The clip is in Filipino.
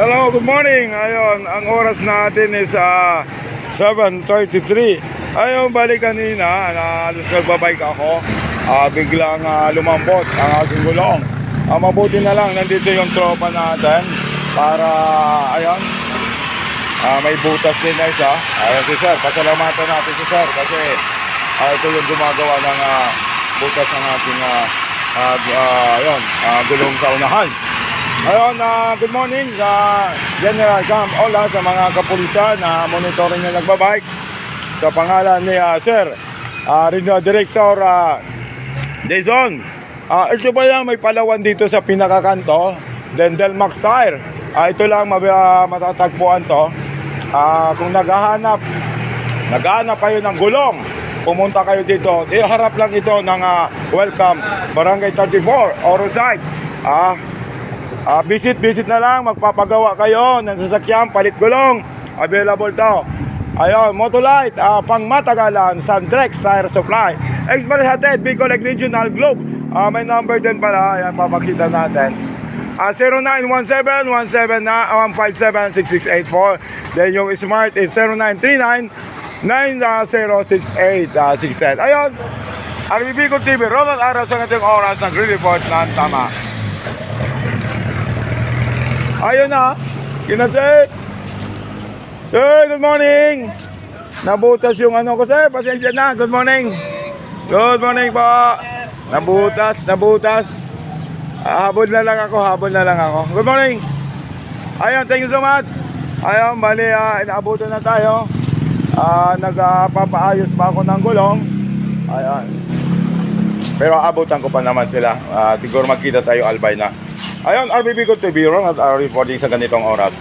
Hello, good morning. Ayun, ang oras natin is 7:33. Ayun, balik kanina na alas nagbabike ako. Biglang lumambot ang aking gulong. Mabuti na lang nandito yung tropa natin para ayun, may butas din na isa. Ayun si Sir, pasalamatan natin si Sir kasi ito yung gumagawa ng butas ng ating gulong sa unahan. Ayun, good morning sa General Camp Ola, sa mga kapulisan na monitoring na nagbabike. Sa pangalan ni Sir Director Jason. Ito ba yan, may palawan dito sa pinakakanto, Delmax Tire. Ito lang matatagpuan to. Kung naghahanap kayo ng gulong, pumunta kayo dito. Harap lang ito ng Welcome Barangay 34 Oro site. Visit na lang, magpapagawa kayo ng sasakyan, palit gulong, available to. Ayun, Motolite, pang matagalan, Sandrex Tire Supply, Express Hatid, Bicol Regional Globe. May number din pala, ayan, papakita natin. 0917-157-6684. Then yung Smart is 0939-9068-610. Ayun, Bicol TV, Ronald Araw sa ating oras, nagre-report ng tama. Ayun na, kinasip. Sir, good morning. Nabutas yung ano ko, sir. Pasensya na, good morning. Good morning po. Nabutas. Habol na lang ako. Good morning. Ayun, thank you so much. Ayun, bali, inaabutan na tayo. Nagpapaayos pa ako ng gulong. Ayun. Pero abutan ko pa naman sila. Siguro magkita tayo albay na. Ayun, RBB Bicol TV, Ronald Araw reporting sa ganitong oras.